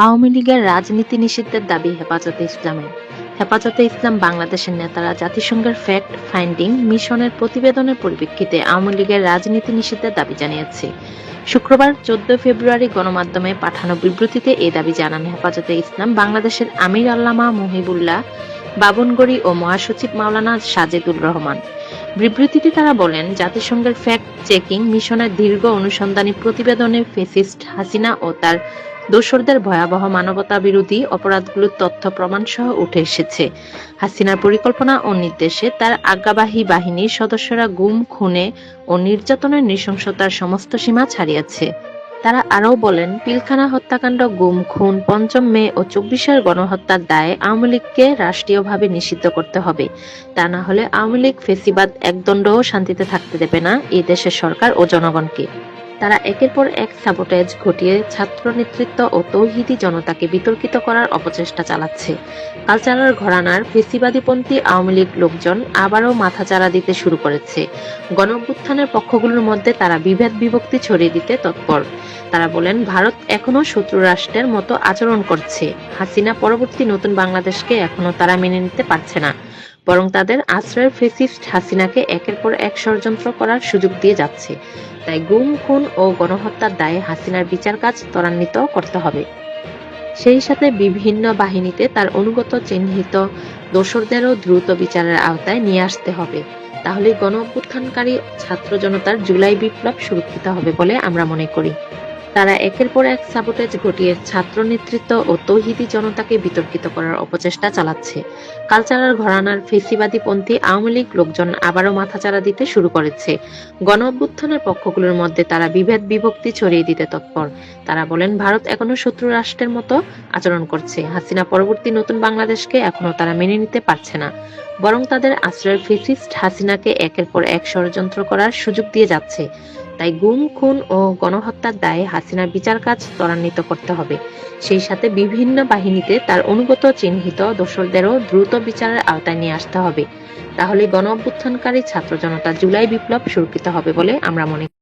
আওয়ামী লীগের রাজনীতি নিষিদ্ধের দাবি হেফাজতে ইসলামের। হেফাজতে ইসলাম বাংলাদেশের নেতারা জাতিসংঘের ফ্যাক্ট ফাইন্ডিং মিশনের প্রতিবেদনের পরিপ্রেক্ষিতে আওয়ামী লীগের রাজনীতি নিষিদ্ধের দাবি জানিয়েছে। শুক্রবার 14 ফেব্রুয়ারি গণমাধ্যমে পাঠানো বিবৃতিতে এ দাবি জানান হেফাজতে ইসলাম বাংলাদেশের আমির আল্লামা মুহিবুল্লাহ বাবনগরী ও মহাসচিব মাওলানা সাজেদুর রহমান। বিবৃতিতে তারা বলেন, জাতিসংঘের ফ্যাক্ট চেকিং মিশনের দীর্ঘ অনুসন্ধানী প্রতিবেদনে ফ্যাসিস্ট হাসিনা ও তার দোসরদের ভয়াবহ মানবতা বিরোধী অপরাধগুলোর তথ্য প্রমাণ সহ উঠে এসেছে। হাসিনার পরিকল্পনা ও নির্দেশে তার আজ্ঞাবাহী বাহিনীর সদস্যরা গুম, খুনে ও নির্যাতনের নৃশংসতার সমস্ত সীমা ছাড়িয়েছে। তারা আরও বলেন, পিলখানা হত্যাকাণ্ড, গুম, খুন, ৫ম মে ও ২৪-এর গণহত্যার দায়ে আওয়ামী লীগকে রাষ্ট্রীয়ভাবে নিষিদ্ধ করতে হবে। তা না হলে আওয়ামী লীগ ফ্যাসিবাদ একদণ্ডও শান্তিতে থাকতে দেবে না এই দেশের সরকার ও জনগণকে। তারা একের পর এক সাবোটেজ ঘটিয়ে ছাত্র নেতৃত্ব ও তৌহিদি জনতাকে বিতর্কিত করার অপচেষ্টা চালাচ্ছে। কালচারাল ঘরানার ফ্যাসিবাদীপন্থী আওয়ামী লীগ লোকজন আবারও মাথাচাড়া দিতে শুরু করেছে। গণঅভ্যুত্থানের পক্ষগুলোর মধ্যে তারা বিভেদ বিভক্তি ছড়িয়ে দিতে তৎপর। তারা বলেন, ভারত এখনো শত্রু রাষ্ট্রের মতো আচরণ করছে। হাসিনা পরবর্তী নতুন বাংলাদেশকে এখনো তারা মেনে নিতে পারছে না, বরং তাদের আশ্রয়ের ফ্যাসিস্ট হাসিনাকে একের পর এক ষড়যন্ত্র করার সুযোগ দিয়ে যাচ্ছে। তাই গুম, খুন ও গণহত্যার দায়ে হাসিনার বিচার কাজ ত্বরান্বিত করতে হবে। সেই সাথে বিভিন্ন বাহিনীতে তার অনুগত চিহ্নিত দোসরদেরও দ্রুত বিচারের আওতায় নিয়ে আসতে হবে। তাহলে গণঅভ্যুত্থানকারী ছাত্র জনতার জুলাই বিপ্লব সুরক্ষিত হবে বলে আমরা মনে করি। তারা একের পর এক সাবোটেজ ঘটিয়ে ছাত্র নেতৃত্ব ও তৌহিদি জনতাকে বিতর্কিত করার অপচেষ্টা চালাচ্ছে। কালচারাল ঘরানার ফ্যাসিবাদীপন্থী আওয়ামী লীগ লোকজন আবারও মাথাচাড়া দিতে শুরু করেছে। গণঅভ্যুত্থানের পক্ষগুলোর মধ্যে তারা বিভেদ বিভক্তি ছড়িয়ে দিতে তৎপর। তারা বলেন, ভারত এখনো শত্রু রাষ্ট্রের মতো আচরণ করছে। হাসিনা পরবর্তী নতুন বাংলাদেশকে এখনো তারা মেনে নিতে পারছে না, বরং তাদের আশ্রয়ের ফ্যাসিস্ট হাসিনাকে একের পর এক ষড়যন্ত্র করার সুযোগ দিয়ে যাচ্ছে। তাই গুম, খুন ও গণহত্যার দায়ে হাসিনার বিচার কাজ ত্বরান্বিত করতে হবে। সেই সাথে বিভিন্ন বাহিনীতে তার অনুগত চিহ্নিত দোসরদেরও দ্রুত বিচারের আওতায় নিয়ে আসতে হবে। তাহলে গণঅভ্যুত্থানকারী ছাত্র জনতা জুলাই বিপ্লব সুরক্ষিত হবে বলে আমরা মনে করি।